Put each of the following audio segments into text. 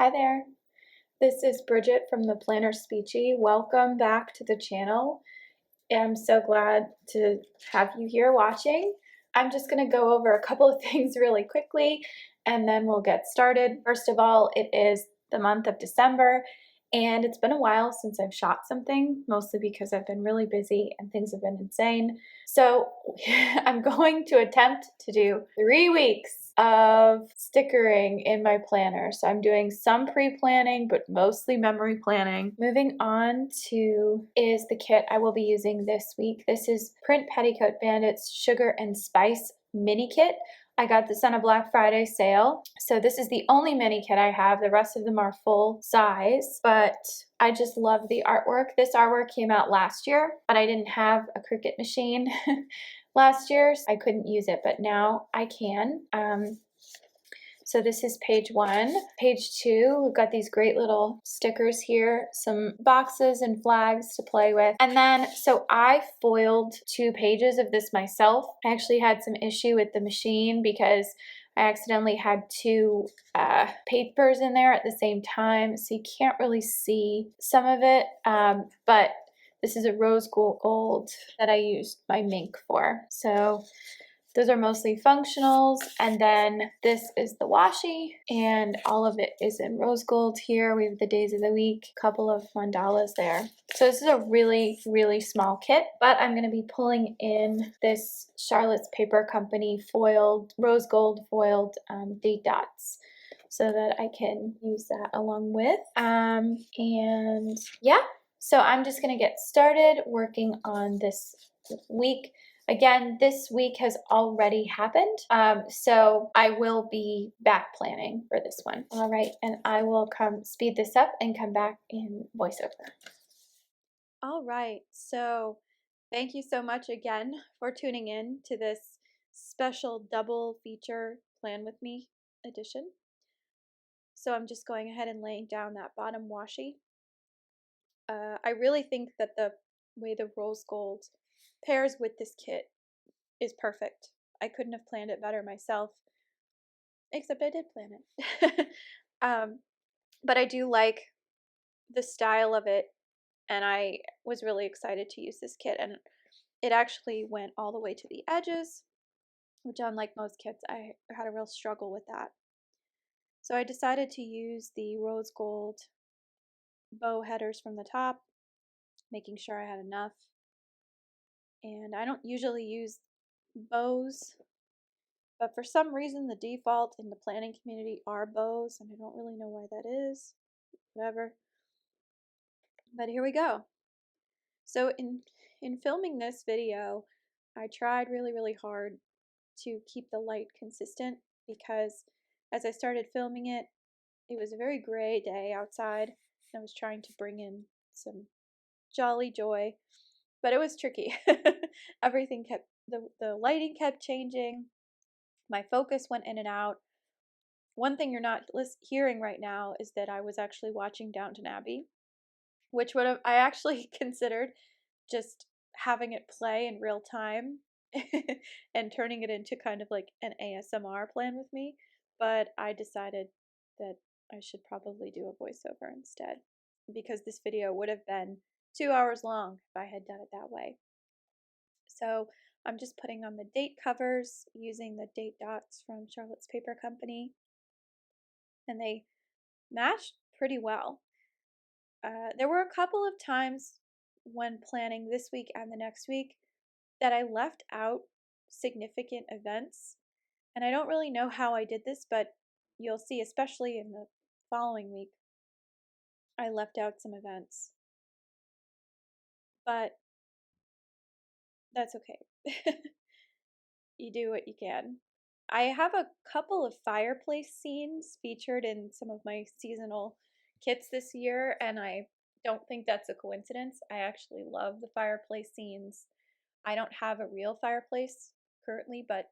Hi there, this is Bridget from the PlannerSpeechie. Welcome back to the channel. I'm so glad to have you here watching. I'm just going to go over a couple of things really quickly and then we'll get started. First of all, it is the month of December and it's been a while since I've shot something, mostly because I've been really busy and things have been insane. So I'm going to attempt to do 3 weeks of stickering in my planner. So I'm doing some pre-planning, but mostly memory planning. Moving on to is the kit I will be using this week. This is PrintPetticoat Bandit's Sugar and Spice mini kit. I got this on a Black Friday sale. So this is the only mini kit I have. The rest of them are full size, but I just love the artwork. This artwork came out last year, but I didn't have a Cricut machine last year. So I couldn't use it, but now I can. So this is page 1. Page 2, we've got these great little stickers here, some boxes and flags to play with. And then, so I foiled 2 pages of this myself. I actually had some issue with the machine because I accidentally had 2 papers in there at the same time, so you can't really see some of it, but this is a rose gold that I used my Minc for. So those are mostly functionals, and then this is the washi, and all of it is in rose gold here. We have the days of the week, a couple of mandalas there. So this is a really, really small kit, but I'm going to be pulling in this Charlotte's Paper Company foiled, rose gold foiled date dots, so that I can use that along with. And yeah, so I'm just going to get started working on this week. Again, this week has already happened, so I will be back planning for this one. All right, and I will come speed this up and come back in voiceover. All right, so thank you so much again for tuning in to this special double feature Plan With Me edition. So I'm just going ahead and laying down that bottom washi. I really think that the way the rose gold pairs with this kit is perfect. I couldn't have planned it better myself, except I did plan it. But I do like the style of it, and I was really excited to use this kit, and it actually went all the way to the edges, which unlike most kits, I had a real struggle with that. So I decided to use the rose gold bow headers from the top, making sure I had enough. And I don't usually use bows, but for some reason the default in the planning community are bows, and I don't really know why that is. Whatever. But here we go. So in filming this video, I tried really hard to keep the light consistent, because as I started filming it, it was a very gray day outside. I was trying to bring in some jolly joy, but it was tricky. Everything kept, the lighting kept changing. My focus went in and out. One thing you're not hearing right now is that I was actually watching Downton Abbey, which would have, I actually considered just having it play in real time and turning it into kind of like an ASMR Plan With Me, but I decided that I should probably do a voiceover instead, because this video would have been 2 hours long if I had done it that way. So I'm just putting on the date covers using the date dots from Charlotte's Paper Company, and they matched pretty well. There were a couple of times when planning this week and the next week that I left out significant events, and I don't really know how I did this, but you'll see, especially in the following week, I left out some events, but that's okay. You do what you can. I have a couple of fireplace scenes featured in some of my seasonal kits this year, and I don't think that's a coincidence. I actually love the fireplace scenes. I don't have a real fireplace currently, but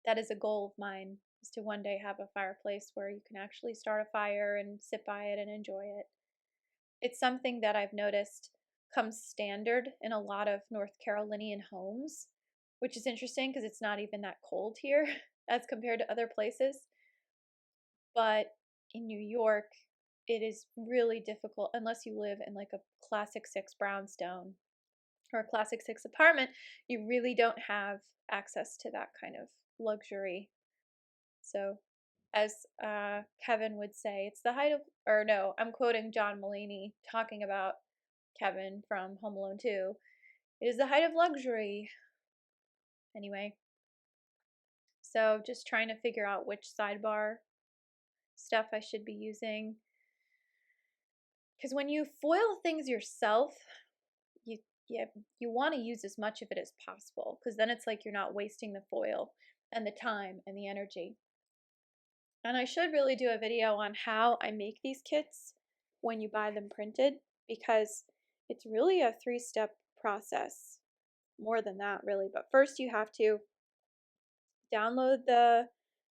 that is a goal of mine, is to one day have a fireplace where you can actually start a fire and sit by it and enjoy it. It's something that I've noticed comes standard in a lot of North Carolinian homes, which is interesting because it's not even that cold here as compared to other places. But in New York, it is really difficult unless you live in like a classic 6 brownstone or a classic 6 apartment. You really don't have access to that kind of luxury. So as Kevin would say, it's the height of, or no, I'm quoting John Mulaney talking about Kevin from Home Alone 2. It is the height of luxury. Anyway, so just trying to figure out which sidebar stuff I should be using. Because when you foil things yourself, you want to use as much of it as possible, because then it's like you're not wasting the foil and the time and the energy. And I should really do a video on how I make these kits when you buy them printed, because it's really a 3-step process. More than that, really. But first you have to download the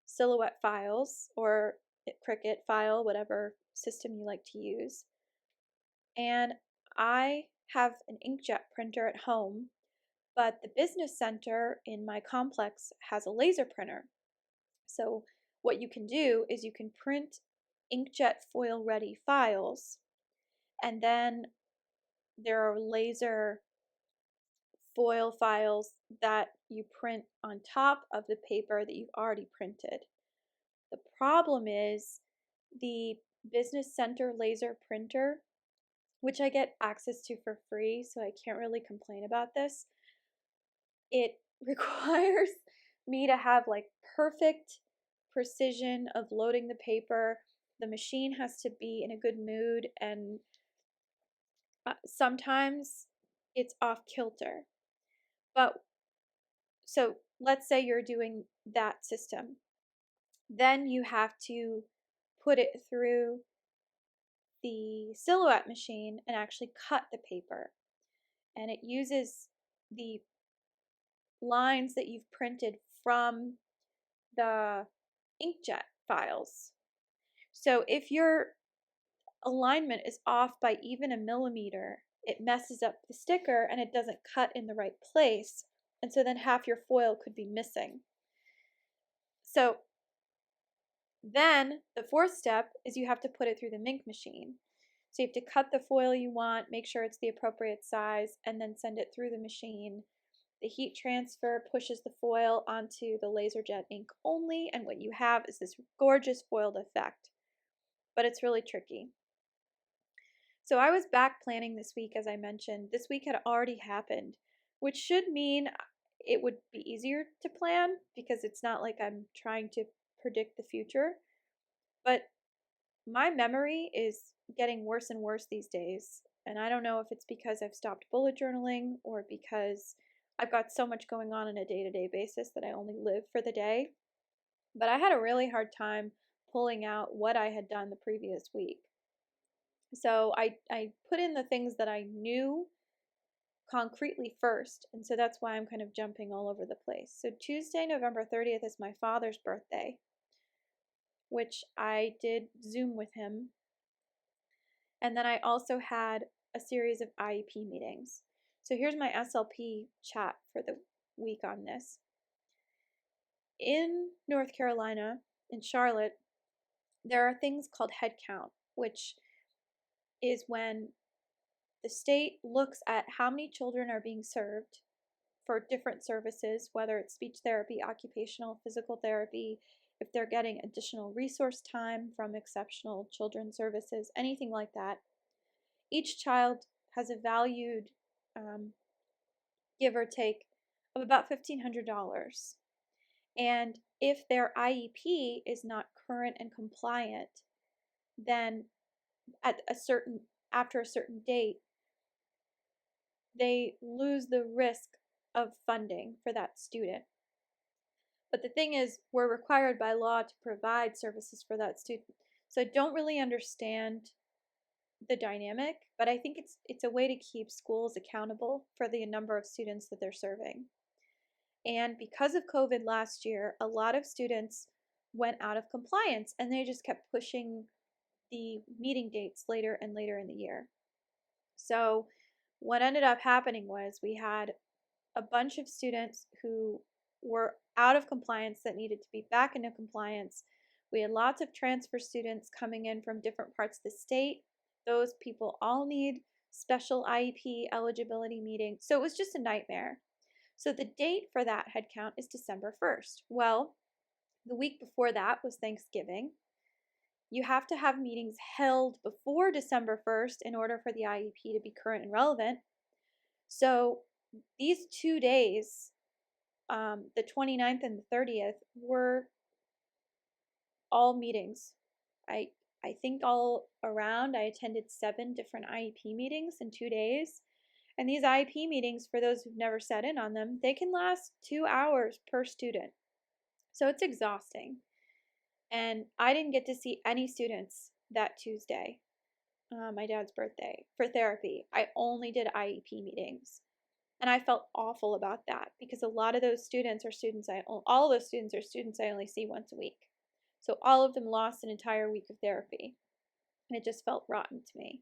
Silhouette files or Cricut file, whatever system you like to use. And I have an inkjet printer at home, but the business center in my complex has a laser printer. So what you can do is you can print inkjet foil ready files, and then there are laser foil files that you print on top of the paper that you've already printed. The problem is the business center laser printer, which I get access to for free, so I can't really complain about this. It requires me to have like perfect precision of loading the paper. The machine has to be in a good mood, and sometimes it's off kilter. But so let's say you're doing that system. Then you have to put it through the Silhouette machine and actually cut the paper. And it uses the lines that you've printed from the inkjet files. So if your alignment is off by even a millimeter, it messes up the sticker and it doesn't cut in the right place. And so then half your foil could be missing. So then the 4th step is you have to put it through the Minc machine. So you have to cut the foil you want, make sure it's the appropriate size, and then send it through the machine. The heat transfer pushes the foil onto the LaserJet ink only, and what you have is this gorgeous foiled effect. But it's really tricky. So I was back planning this week, as I mentioned. This week had already happened, which should mean it would be easier to plan, because it's not like I'm trying to predict the future. But my memory is getting worse and worse these days, and I don't know if it's because I've stopped bullet journaling or because I've got so much going on a day-to-day basis that I only live for the day. But I had a really hard time pulling out what I had done the previous week. So I put in the things that I knew concretely first, and so that's why I'm kind of jumping all over the place. So Tuesday, November 30th is my father's birthday, which I did Zoom with him. And then I also had a series of IEP meetings. So here's my SLP chat for the week on this. In North Carolina, in Charlotte, there are things called head count, which is when the state looks at how many children are being served for different services, whether it's speech therapy, occupational, physical therapy, if they're getting additional resource time from exceptional children's services, anything like that. Each child has a valued, give or take, of about $1,500. And if their IEP is not current and compliant, then after a certain date, they lose the risk of funding for that student. But the thing is, we're required by law to provide services for that student. So I don't really understand the dynamic, but I think it's a way to keep schools accountable for the number of students that they're serving. And because of COVID last year, a lot of students went out of compliance, and they just kept pushing the meeting dates later and later in the year. So what ended up happening was we had a bunch of students who were out of compliance that needed to be back into compliance. We had lots of transfer students coming in from different parts of the state. Those people all need special IEP eligibility meetings. So it was just a nightmare. So the date for that head count is December 1st. Well, the week before that was Thanksgiving. You have to have meetings held before December 1st in order for the IEP to be current and relevant. So these 2 days, the 29th and the 30th, were all meetings. I think all around I attended 7 different IEP meetings in 2 days. And these IEP meetings, for those who've never sat in on them, they can last 2 hours per student. So it's exhausting. And I didn't get to see any students that Tuesday, my dad's birthday, for therapy. I only did IEP meetings. And I felt awful about that because a lot of those students are students all those students are students I only see once a week. So all of them lost an entire week of therapy. And it just felt rotten to me.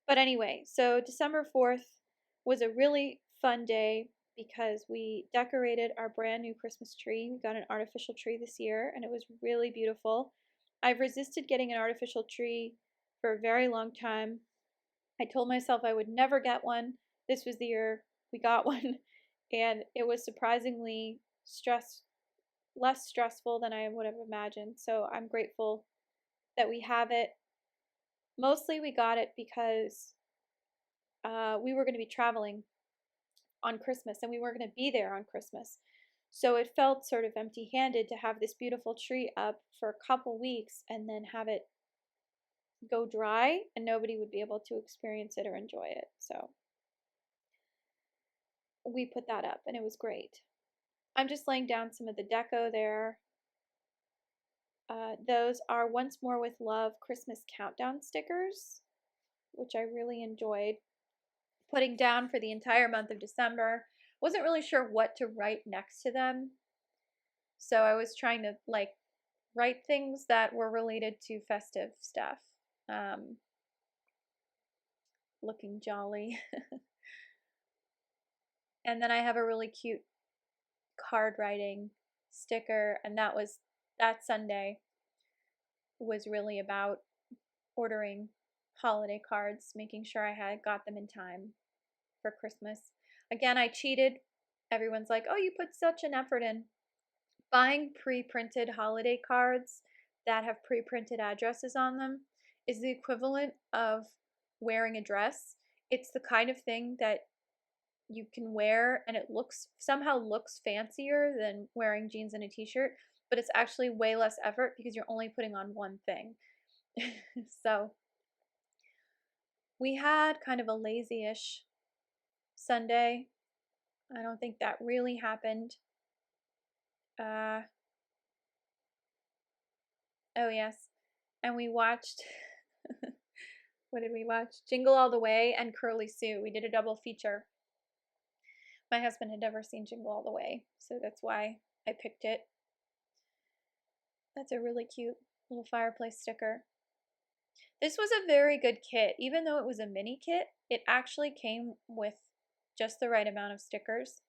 But anyway, so December 4th was a really fun day because we decorated our brand new Christmas tree. We got an artificial tree this year and it was really beautiful. I've resisted getting an artificial tree for a very long time. I told myself I would never get one. This was the year we got one, and it was surprisingly less stressful than I would have imagined. So I'm grateful that we have it. Mostly we got it because we were going to be traveling on Christmas and we weren't going to be there on Christmas. So it felt sort of empty-handed to have this beautiful tree up for a couple weeks and then have it go dry and nobody would be able to experience it or enjoy it. So we put that up and it was great. I'm just laying down some of the deco there. Those are Once More with Love Christmas countdown stickers, which I really enjoyed putting down for the entire month of December. Wasn't really sure what to write next to them. So I was trying to write things that were related to festive stuff. Looking jolly. And then I have a really cute card writing sticker, and that Sunday was really about ordering holiday cards, making sure I had got them in time for Christmas. Again, I cheated. Everyone's like, oh, you put such an effort in. Buying pre-printed holiday cards that have pre-printed addresses on them is the equivalent of wearing a dress. It's the kind of thing that you can wear and it somehow looks fancier than wearing jeans and a t-shirt, but it's actually way less effort because you're only putting on one thing. So we had kind of a lazy-ish Sunday. I don't think that really happened. Oh yes, and we watched what did we watch? Jingle All the Way and Curly Sue. We did a double feature. My husband had never seen Jingle All the Way, so that's why I picked it. That's a really cute little fireplace sticker. This was a very good kit. Even though it was a mini kit, it actually came with just the right amount of stickers.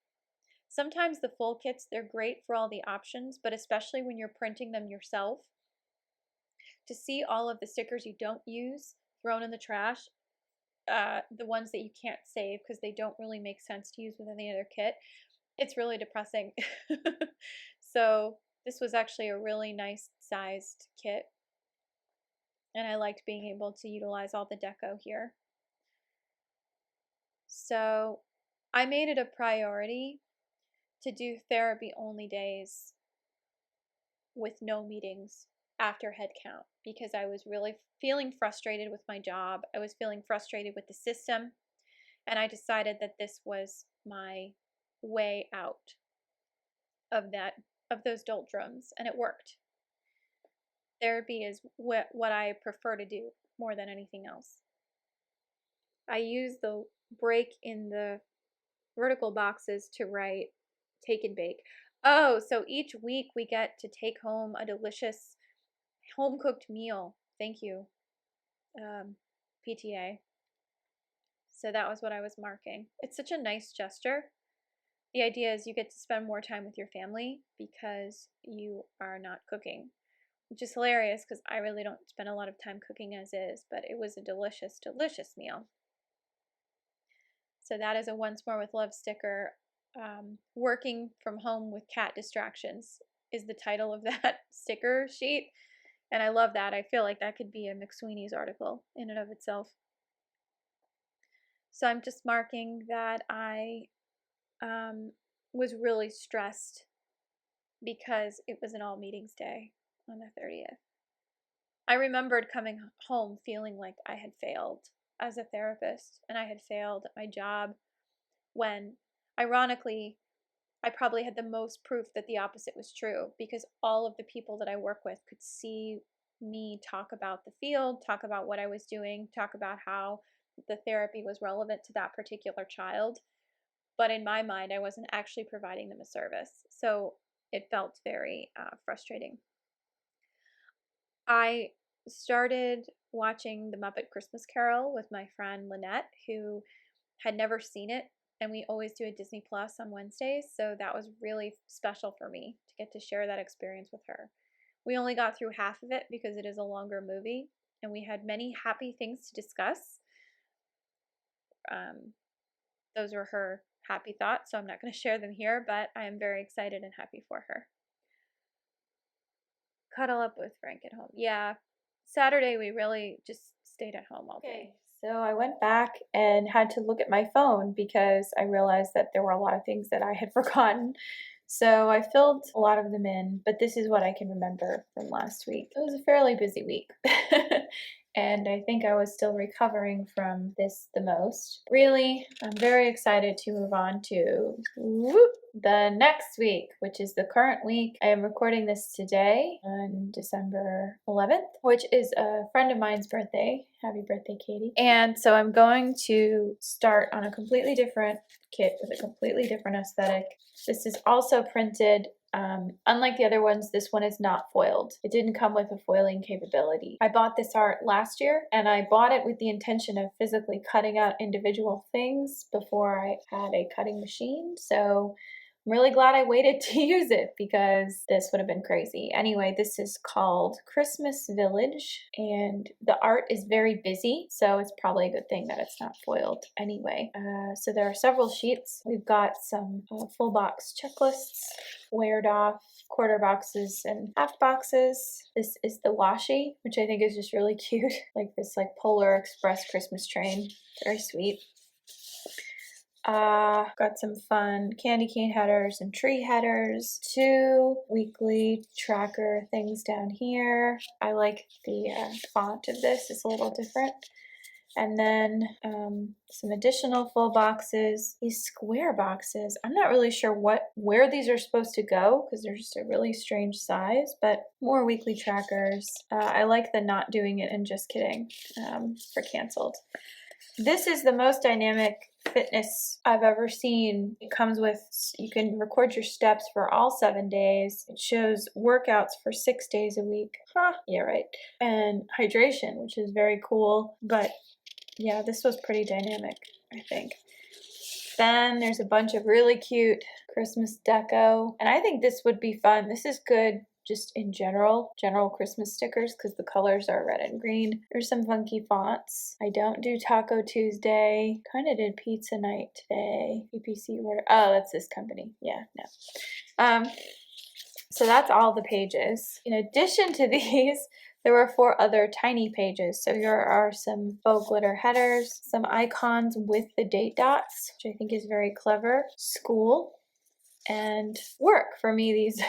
Sometimes the full kits, they're great for all the options, but especially when you're printing them yourself, to see all of the stickers you don't use thrown in the trash, the ones that you can't save because they don't really make sense to use with any other kit, it's really depressing. So this was actually a really nice sized kit, and I liked being able to utilize all the deco here. So I made it a priority to do therapy only days with no meetings after head count because I was really feeling frustrated with my job. I was feeling frustrated with the system, and I decided that this was my way out of those doldrums, and it worked. Therapy is what I prefer to do more than anything else. I use the break in the vertical boxes to write Take and Bake. Oh, so each week we get to take home a delicious home-cooked meal. Thank you, PTA. So that was what I was marking. It's such a nice gesture. The idea is you get to spend more time with your family because you are not cooking. which is hilarious because I really don't spend a lot of time cooking as is, but it was a delicious, delicious meal. So that is a Once More with Love sticker. Working from home with cat distractions is the title of that sticker sheet. And I love that. I feel like that could be a McSweeney's article in and of itself. So I'm just marking that I was really stressed because it was an all meetings day on the 30th. I remembered coming home feeling like I had failed as a therapist and I had failed at my job when, ironically, I probably had the most proof that the opposite was true because all of the people that I work with could see me talk about the field, talk about what I was doing, talk about how the therapy was relevant to that particular child. But in my mind, I wasn't actually providing them a service. So it felt very frustrating. I started watching The Muppet Christmas Carol with my friend Lynette, who had never seen it. And we always do a Disney Plus on Wednesdays. So that was really special for me to get to share that experience with her. We only got through half of it because it is a longer movie. And we had many happy things to discuss. Those were her happy thoughts, so I'm not going to share them here, but I am very excited and happy for her. Cuddle up with Frank at home. Yeah, Saturday we really just stayed at home all day. So I went back and had to look at my phone because I realized that there were a lot of things that I had forgotten. So I filled a lot of them in, but this is what I can remember from last week. It was a fairly busy week. And I think I was still recovering from this the most. Really, I'm very excited to move on to the next week, which is the current week. I am recording this today on December 11th, which is a friend of mine's birthday. Happy birthday, Katie. And so I'm going to start on a completely different kit with a completely different aesthetic. This is also printed. Unlike the other ones, this one is not foiled. It didn't come with a foiling capability. I bought this art last year and I bought it with the intention of physically cutting out individual things before I had a cutting machine. So I'm really glad I waited to use it because this would have been crazy. Anyway, this is called Christmas Village and the art is very busy, so it's probably a good thing that it's not foiled anyway. So there are several sheets. We've got some full box checklists, squared off quarter boxes and half boxes. This is the washi, which I think is just really cute. Like this Polar Express Christmas train. Very sweet. Got some fun candy cane headers and tree headers. 2 weekly tracker things down here. I like the font of this. It's a little different. And then some additional full boxes. These square boxes, I'm not really sure where these are supposed to go because they're just a really strange size, but more weekly trackers. I like the not doing it and just kidding for canceled. This is the most dynamic fitness I've ever seen. It comes with, you can record your steps for all 7 days. It shows workouts for 6 days a week. Yeah, right. And hydration, which is very cool. But yeah, this was pretty dynamic, I think. Then there's a bunch of really cute Christmas deco. And I think this would be fun. This is good just in general Christmas stickers because the colors are red and green. There's some funky fonts. I don't do Taco Tuesday. Kind of did pizza night today. PPC order. Oh, that's this company. Yeah, no. So that's all the pages. In addition to these, there were 4 other tiny pages. So here are some faux glitter headers, some icons with the date dots, which I think is very clever. School and work. For me, these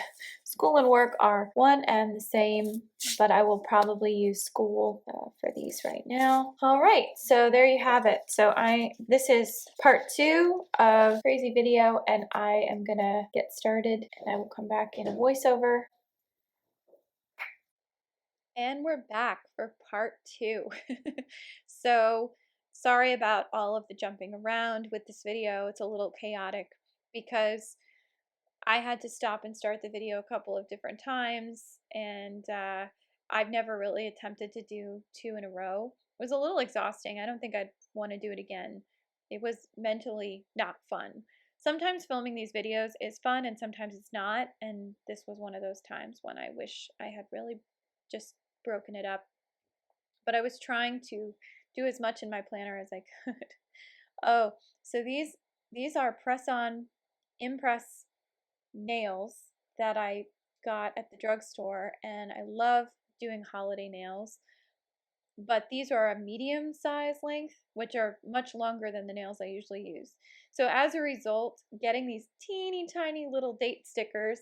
school and work are one and the same, but I will probably use school for these right now. All right, so there you have it. So this is part 2 of crazy video, and I am gonna get started, and I will come back in a voiceover. And we're back for part 2. So sorry about all of the jumping around with this video. It's a little chaotic because I had to stop and start the video a couple of different times, and I've never really attempted to do 2 in a row. It was a little exhausting. I don't think I'd want to do it again. It was mentally not fun. Sometimes filming these videos is fun and sometimes it's not, and this was one of those times when I wish I had really just broken it up. But I was trying to do as much in my planner as I could. Oh, so these are press-on impress nails that I got at the drugstore, and I love doing holiday nails. But these are a medium size length, which are much longer than the nails I usually use. So as a result, getting these teeny tiny little date stickers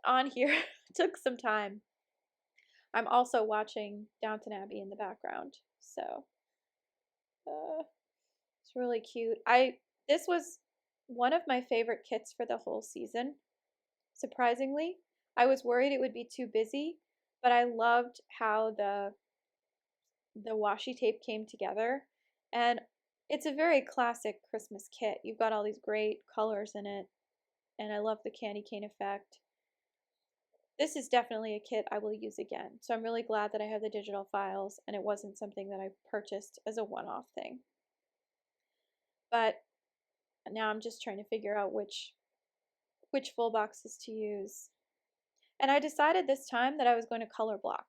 on here took some time. I'm also watching Downton Abbey in the background, so it's really cute. This was one of my favorite kits for the whole season. Surprisingly, I was worried it would be too busy, but I loved how the washi tape came together, and it's a very classic Christmas kit. You've got all these great colors in it, and I love the candy cane effect. This is definitely a kit I will use again, so I'm really glad that I have the digital files and it wasn't something that I purchased as a one-off thing. But now I'm just trying to figure out which full boxes to use. And I decided this time that I was going to color block,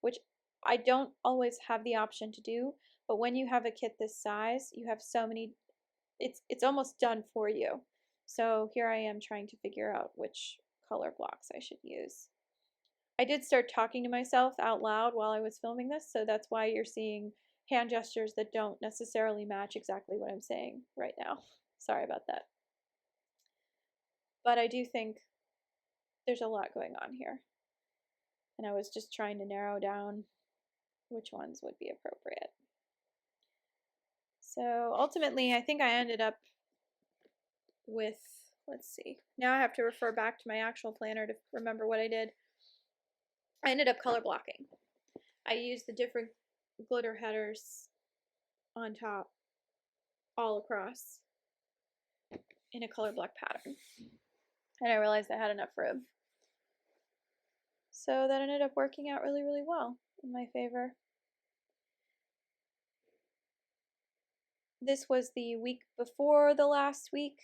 which I don't always have the option to do, but when you have a kit this size, you have so many, it's almost done for you. So here I am trying to figure out which color blocks I should use. I did start talking to myself out loud while I was filming this, so that's why you're seeing hand gestures that don't necessarily match exactly what I'm saying right now. Sorry about that. But I do think there's a lot going on here, and I was just trying to narrow down which ones would be appropriate. So ultimately, I think I ended up with, let's see, now I have to refer back to my actual planner to remember what I did. I ended up color blocking. I used the different glitter headers on top all across in a color block pattern. And I realized I had enough room. So that ended up working out really, really well in my favor. This was the week before the last week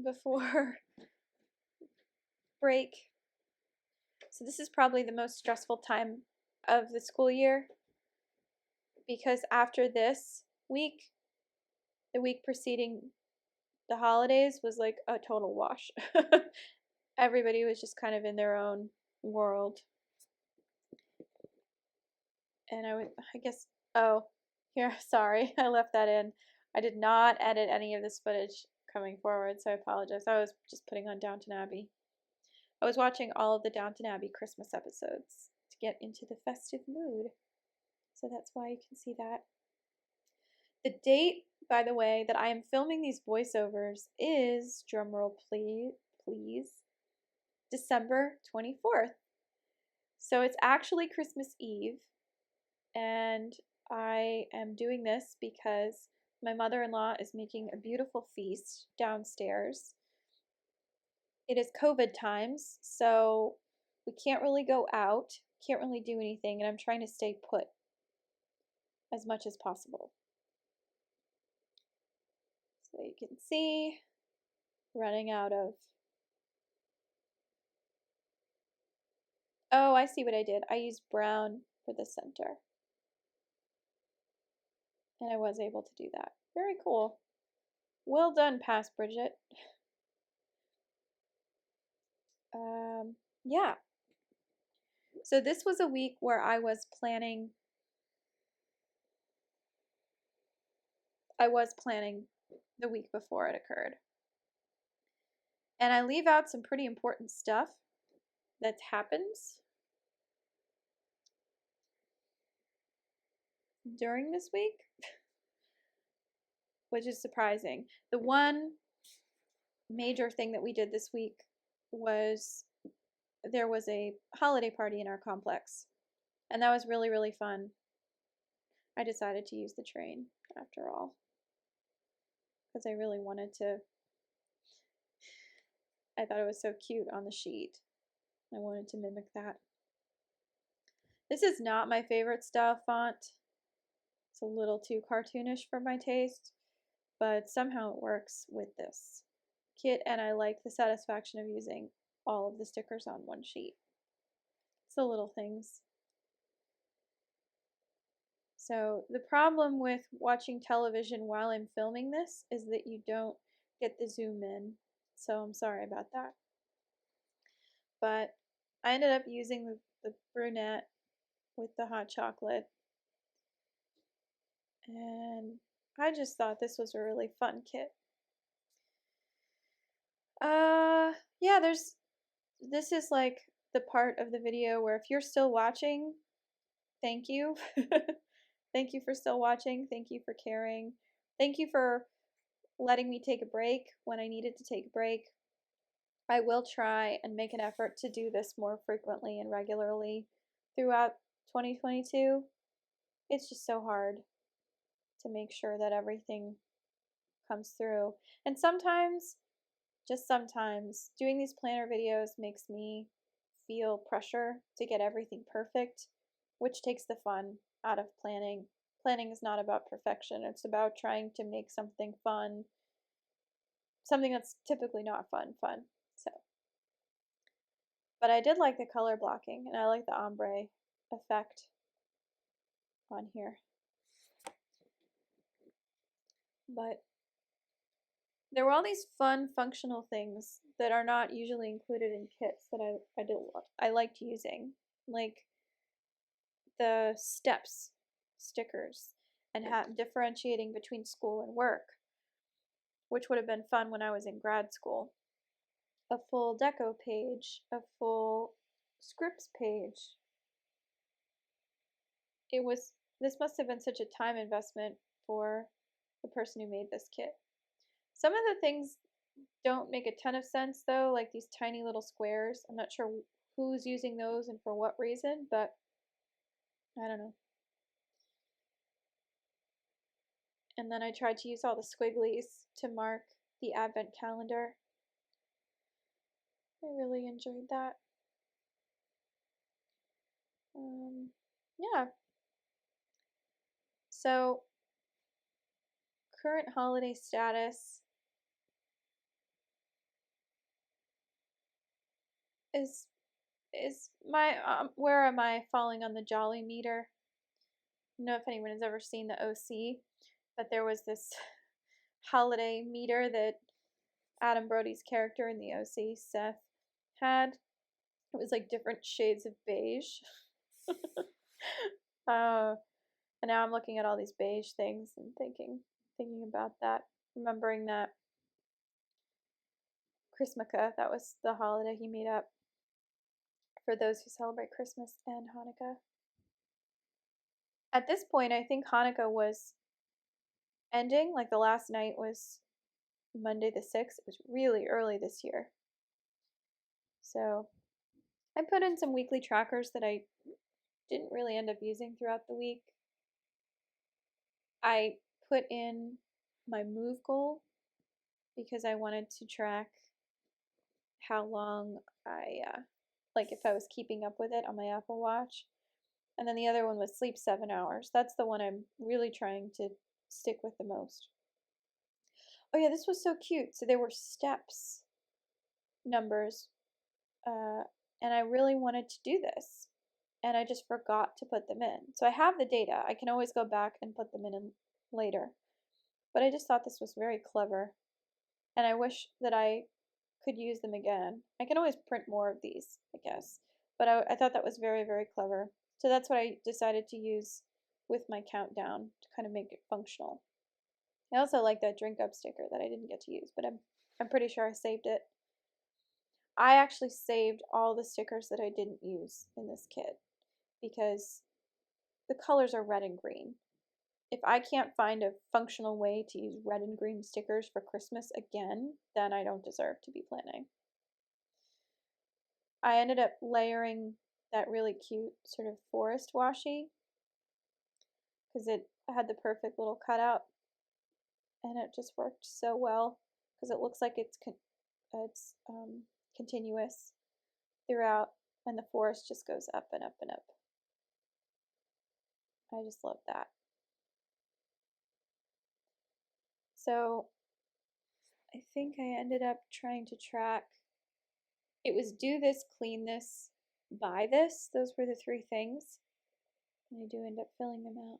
before break. So this is probably the most stressful time of the school year, because after this week, the week preceding the holidays was like a total wash. Everybody was just kind of in their own world. And I guess, oh, here, sorry, I left that in. I did not edit any of this footage coming forward, so I apologize. I was just putting on Downton Abbey. I was watching all of the Downton Abbey Christmas episodes to get into the festive mood. So that's why you can see that. The date, by the way, that I am filming these voiceovers is, drumroll please, December 24th. So it's actually Christmas Eve, and I am doing this because my mother-in-law is making a beautiful feast downstairs. It is COVID times, so we can't really go out, can't really do anything, and I'm trying to stay put as much as possible. So you can see, running out of, oh, I see what I did. I used brown for the center. And I was able to do that. Very cool. Well done, Past Bridget. Yeah. So this was a week where I was planning the week before it occurred. And I leave out some pretty important stuff that happens during this week, which is surprising. The one major thing that we did this week was there was a holiday party in our complex, and that was really, really fun. I decided to use the train after all, because I really wanted to. I thought it was so cute on the sheet. I wanted to mimic that. This is not my favorite style font. It's a little too cartoonish for my taste, but somehow it works with this kit, and I like the satisfaction of using all of the stickers on one sheet. the little things. So the problem with watching television while I'm filming this is that you don't get the zoom in. So I'm sorry about that. But I ended up using the brunette with the hot chocolate. And I just thought this was a really fun kit. Yeah, this is like the part of the video where if you're still watching, thank you. Thank you for still watching. Thank you for caring. Thank you for letting me take a break when I needed to take a break. I will try and make an effort to do this more frequently and regularly throughout 2022. It's just so hard to make sure that everything comes through. And sometimes, just sometimes, doing these planner videos makes me feel pressure to get everything perfect, which takes the fun out of planning. Planning is not about perfection. It's about trying to make something fun, something that's typically not fun. So, but I did like the color blocking, and I like the ombre effect on here. But there were all these fun functional things that are not usually included in kits that I liked using, like the steps stickers and differentiating between school and work, which would have been fun when I was in grad school. A full deco page, a full scripts page. This must have been such a time investment for the person who made this kit. Some of the things don't make a ton of sense though, like these tiny little squares. I'm not sure who's using those and for what reason, but I don't know. And then I tried to use all the squigglies to mark the advent calendar. I really enjoyed that. Yeah. So, current holiday status is my where am I falling on the jolly meter? I don't know if anyone has ever seen the OC, but there was this holiday meter that Adam Brody's character in the OC, Seth, had. It was like different shades of beige. And now I'm looking at all these beige things and thinking about that, remembering that Chrismukkah, that was the holiday he made up for those who celebrate Christmas and Hanukkah. At this point, I think Hanukkah was ending, like the last night was Monday the 6th. It was really early this year. So I put in some weekly trackers that I didn't really end up using throughout the week. I put in my move goal because I wanted to track how long like if I was keeping up with it on my Apple Watch. And then the other one was sleep 7 hours. That's the one I'm really trying to stick with the most. Oh yeah, this was so cute. So there were steps numbers, and I really wanted to do this, and I just forgot to put them in. So I have the data. I can always go back and put them in later. But I just thought this was very clever, and I wish that I could use them again. I can always print more of these, I guess. But I thought that was very, very clever. So that's what I decided to use with my countdown to kind of make it functional. I also like that drink up sticker that I didn't get to use, but I'm pretty sure I saved it. I actually saved all the stickers that I didn't use in this kit because the colors are red and green. If I can't find a functional way to use red and green stickers for Christmas again, then I don't deserve to be planning. I ended up layering that really cute sort of forest washi because it had the perfect little cutout, and it just worked so well because it looks like it's continuous throughout, and the forest just goes up and up and up. I just love that. So I think I ended up trying to track, it was do this, clean this, buy this. Those were the 3 things. And I do end up filling them out.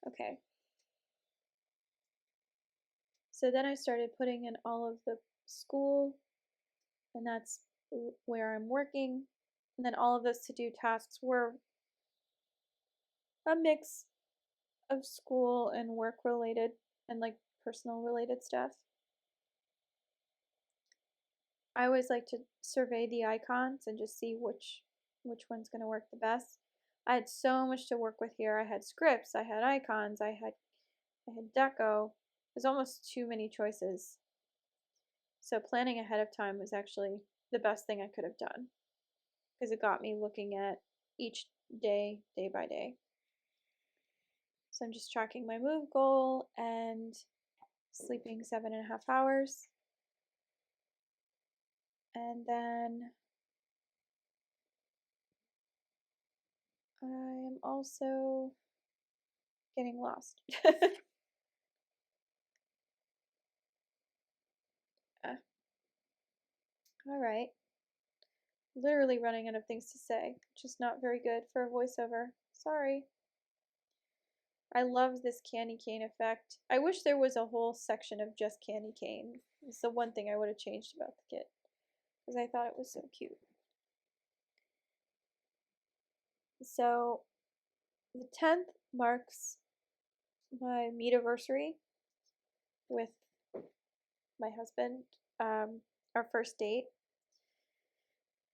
Okay. So then I started putting in all of the school, and that's where I'm working. And then all of those to-do tasks were a mix of school and work related and like personal related stuff. I always like to survey the icons and just see which one's going to work the best. I had so much to work with here. I had scripts, I had icons, I had deco. There's almost too many choices. So planning ahead of time was actually the best thing I could have done, because it got me looking at each day, day by day. So I'm just tracking my move goal and sleeping 7.5 hours. And then I am also getting lost. All right. Literally running out of things to say, which is not very good for a voiceover. Sorry. I love this candy cane effect. I wish there was a whole section of just candy cane. It's the one thing I would have changed about the kit, because I thought it was so cute. So the 10th marks my meet-iversary with my husband, our first date.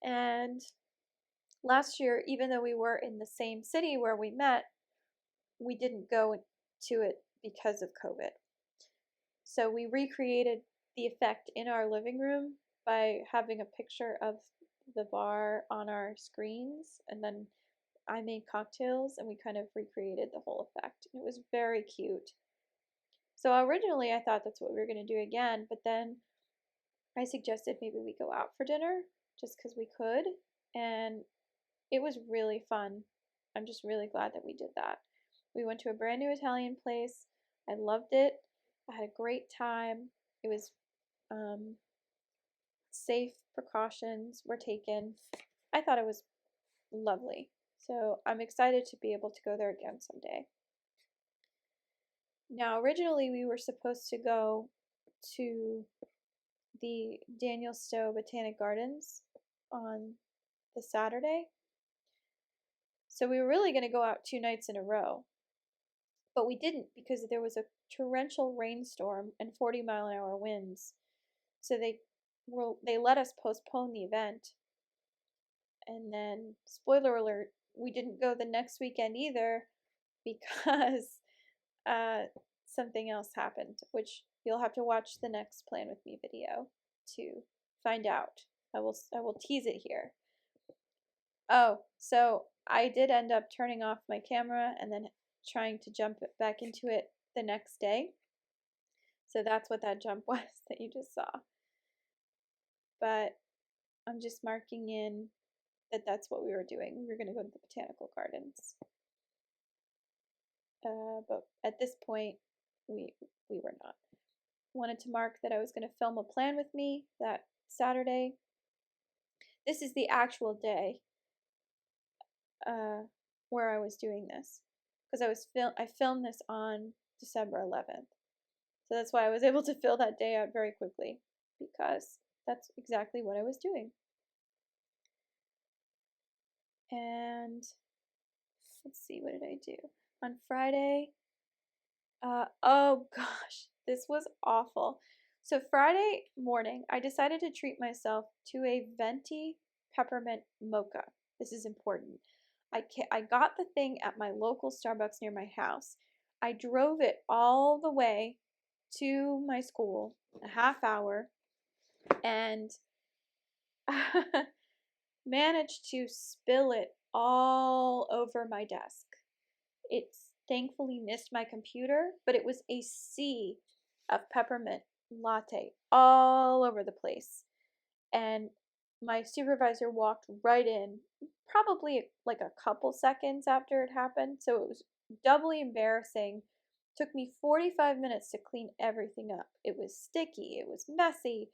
And last year, even though we were in the same city where we met, we didn't go to it because of COVID. So we recreated the effect in our living room by having a picture of the bar on our screens, and then I made cocktails and we kind of recreated the whole effect. It was very cute. So originally I thought that's what we were going to do again, but then I suggested maybe we go out for dinner just because we could, and it was really fun. I'm just really glad that we did that. We went to a brand new Italian place. I loved it. I had a great time. It was safe, precautions were taken. I thought it was lovely. So I'm excited to be able to go there again someday. Now, originally we were supposed to go to the Daniel Stowe Botanic Gardens on the Saturday. So we were really going to go out 2 nights in a row. But we didn't, because there was a torrential rainstorm and 40-mile-an-hour winds. So they let us postpone the event. And then, spoiler alert, we didn't go the next weekend either, because something else happened, which you'll have to watch the next Plan With Me video to find out. I will tease it here. Oh, so I did end up turning off my camera and then trying to jump back into it the next day. So that's what that jump was that you just saw. But I'm just marking in that that's what we were doing. We were going to go to the botanical gardens. But at this point, we were not. Wanted to mark that I was going to film a Plan With Me that Saturday. This is the actual day where I was doing this, because I filmed this on December 11th. So that's why I was able to fill that day out very quickly, because that's exactly what I was doing. And let's see, what did I do? On Friday, oh gosh, this was awful. So Friday morning, I decided to treat myself to a venti peppermint mocha. This is important. I got the thing at my local Starbucks near my house. I drove it all the way to my school, a half hour, and managed to spill it all over my desk. It thankfully missed my computer, but it was a sea of peppermint latte all over the place. And my supervisor walked right in, probably like a couple seconds after it happened, so it was doubly embarrassing. Took me 45 minutes to clean everything up. It was sticky, it was messy.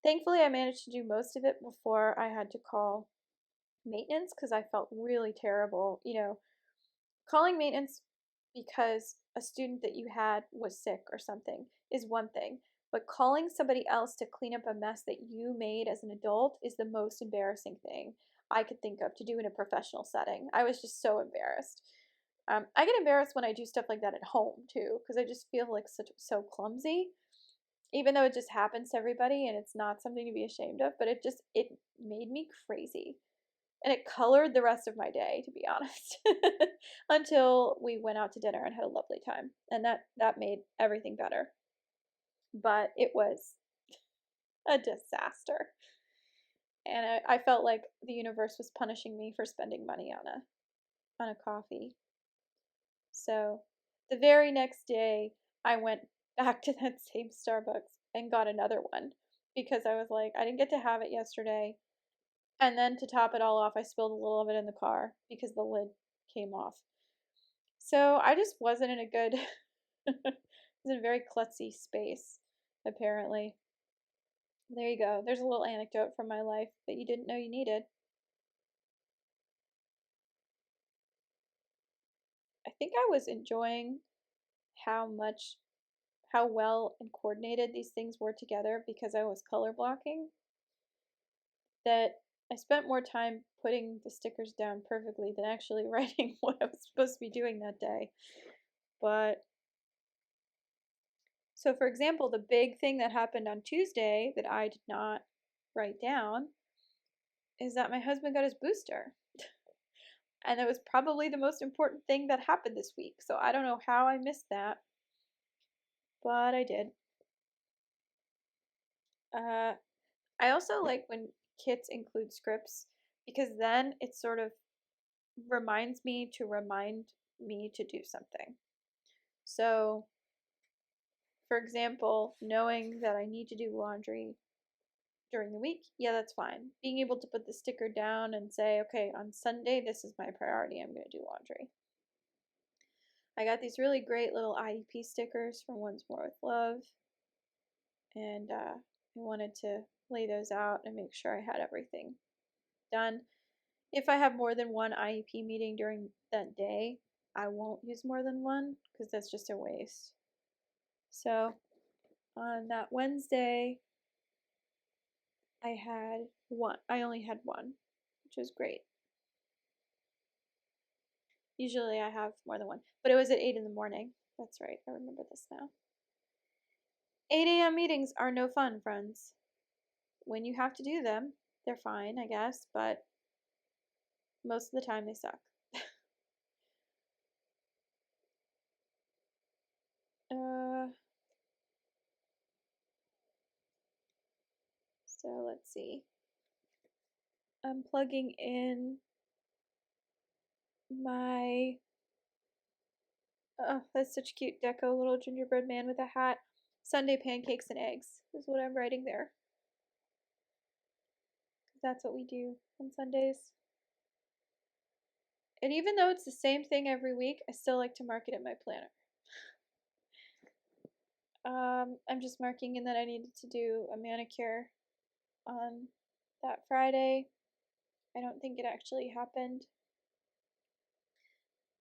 Thankfully, I managed to do most of it before I had to call maintenance because I felt really terrible. Calling maintenance because a student that you had was sick or something is one thing, but calling somebody else to clean up a mess that you made as an adult is the most embarrassing thing I could think of to do in a professional setting. I was just so embarrassed. I get embarrassed when I do stuff like that at home too, because I just feel like so clumsy, even though it just happens to everybody and it's not something to be ashamed of. But it made me crazy, and it colored the rest of my day, to be honest, until we went out to dinner and had a lovely time, and that made everything better. But it was a disaster, and I felt like the universe was punishing me for spending money on a coffee. So the very next day, I went back to that same Starbucks and got another one because I was like, I didn't get to have it yesterday. And then to top it all off, I spilled a little of it in the car because the lid came off. So I just wasn't in a good, was in a very klutzy space, apparently. There you go. There's a little anecdote from my life that you didn't know you needed. I think I was enjoying how well and coordinated these things were together because I was color blocking, that I spent more time putting the stickers down perfectly than actually writing what I was supposed to be doing that day. But so, for example, the big thing that happened on Tuesday that I did not write down is that my husband got his booster. And it was probably the most important thing that happened this week. So I don't know how I missed that, but I did. I also like when kits include scripts because then it sort of reminds me to remind me to do something. So, for example, knowing that I need to do laundry during the week, yeah, that's fine. Being able to put the sticker down and say, okay, on Sunday, this is my priority. I'm going to do laundry. I got these really great little IEP stickers from Once More with Love, and I wanted to lay those out and make sure I had everything done. If I have more than one IEP meeting during that day, I won't use more than one because that's just a waste. So on that Wednesday, I only had one, which was great. Usually I have more than one, but it was at 8 in the morning. That's right, I remember this now. 8 a.m. meetings are no fun, friends. When you have to do them, they're fine, I guess, but most of the time they suck. So let's see. I'm plugging in my, oh, that's such cute deco, little gingerbread man with a hat. Sunday pancakes and eggs is what I'm writing there. That's what we do on Sundays. And even though it's the same thing every week, I still like to mark it in my planner. I'm just marking in that I needed to do a manicure on that Friday. I don't think it actually happened.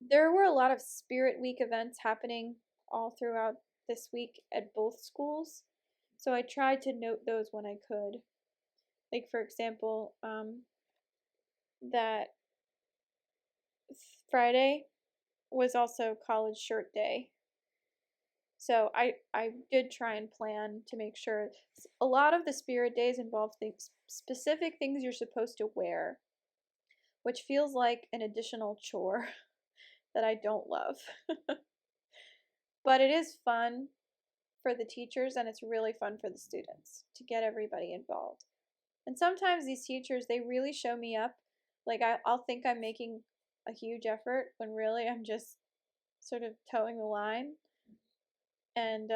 There were a lot of Spirit Week events happening all throughout this week at both schools, so I tried to note those when I could. Like, for example, that Friday was also college shirt day. So I did try and plan to make sure. A lot of the Spirit Days involve specific things you're supposed to wear, which feels like an additional chore that I don't love. But it is fun for the teachers and it's really fun for the students to get everybody involved. And sometimes these teachers, they really show me up. Like I'll think I'm making a huge effort when really I'm just sort of towing the line. And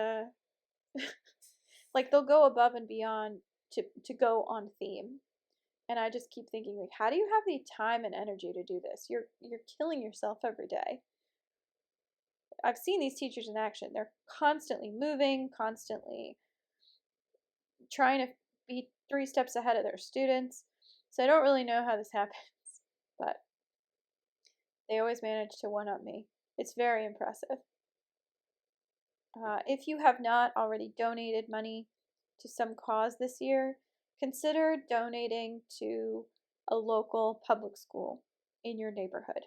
like they'll go above and beyond to go on theme. And I just keep thinking, like, how do you have the time and energy to do this? You're killing yourself every day. I've seen these teachers in action. They're constantly moving, constantly trying to be 3 steps ahead of their students. So I don't really know how this happens, but they always manage to one-up me. It's very impressive. If you have not already donated money to some cause this year, consider donating to a local public school in your neighborhood.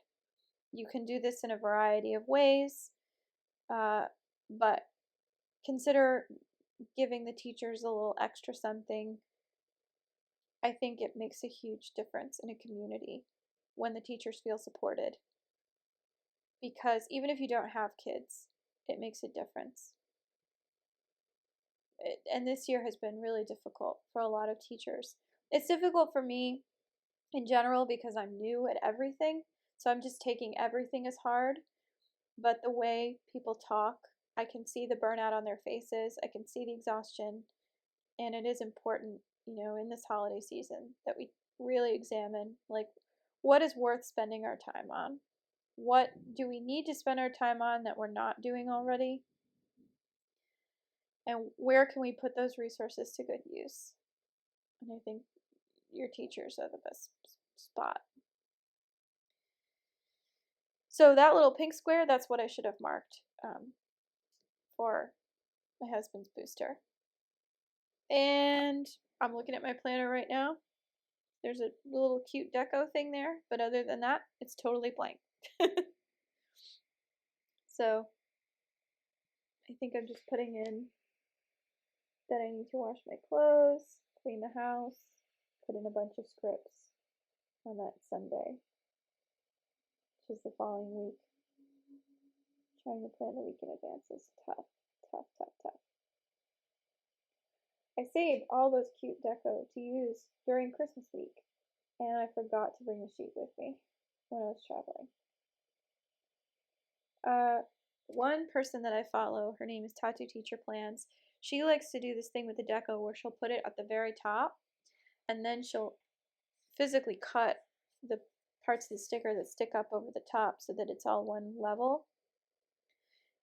You can do this in a variety of ways, but consider giving the teachers a little extra something. I think it makes a huge difference in a community when the teachers feel supported. Because even if you don't have kids, it makes a difference. And this year has been really difficult for a lot of teachers. It's difficult for me in general because I'm new at everything, so I'm just taking everything as hard. But the way people talk, I can see the burnout on their faces, I can see the exhaustion, and it is important, in this holiday season that we really examine, like, what is worth spending our time on? What do we need to spend our time on that we're not doing already? And where can we put those resources to good use? And I think your teachers are the best spot. So that little pink square, that's what I should have marked for my husband's booster. And I'm looking at my planner right now. There's a little cute deco thing there, but other than that, it's totally blank. So I think I'm just putting in that I need to wash my clothes, clean the house, put in a bunch of scripts on that Sunday, which is the following week. Trying to plan the week in advance is tough, tough, tough, tough. I saved all those cute deco to use during Christmas week, and I forgot to bring the sheet with me when I was traveling. One person that I follow, her name is Tattoo Teacher Plans. She likes to do this thing with the deco where she'll put it at the very top, and then she'll physically cut the parts of the sticker that stick up over the top so that it's all one level.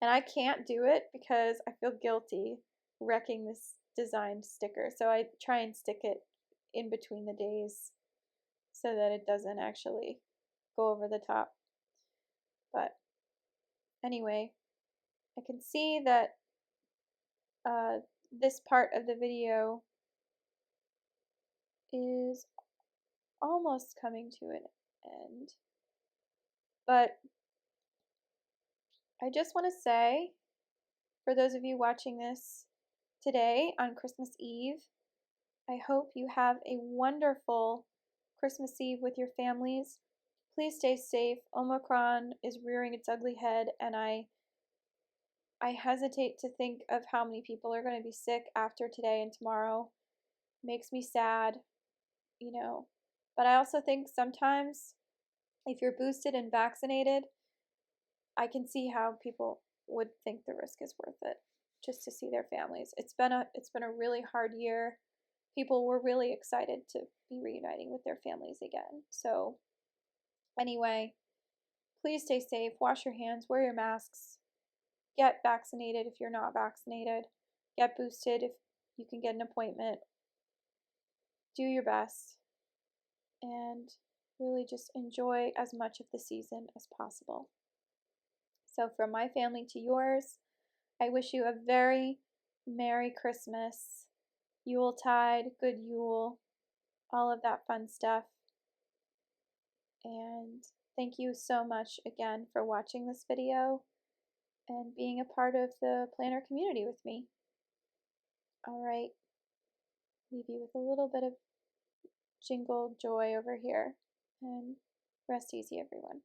And I can't do it because I feel guilty wrecking this designed sticker. So I try and stick it in between the days so that it doesn't actually go over the top. But anyway, I can see that this part of the video is almost coming to an end. But I just want to say, for those of you watching this today on Christmas Eve, I hope you have a wonderful Christmas Eve with your families. Please stay safe. Omicron is rearing its ugly head, and I hesitate to think of how many people are going to be sick after today and tomorrow. Makes me sad, But I also think sometimes if you're boosted and vaccinated, I can see how people would think the risk is worth it just to see their families. It's been a really hard year. People were really excited to be reuniting with their families again. So anyway, please stay safe, wash your hands, wear your masks, get vaccinated if you're not vaccinated, get boosted if you can get an appointment. Do your best and really just enjoy as much of the season as possible. So from my family to yours, I wish you a very Merry Christmas, Yuletide, good Yule, all of that fun stuff. And thank you so much again for watching this video and being a part of the planner community with me. All right, leave you with a little bit of jingle joy over here, and rest easy, everyone.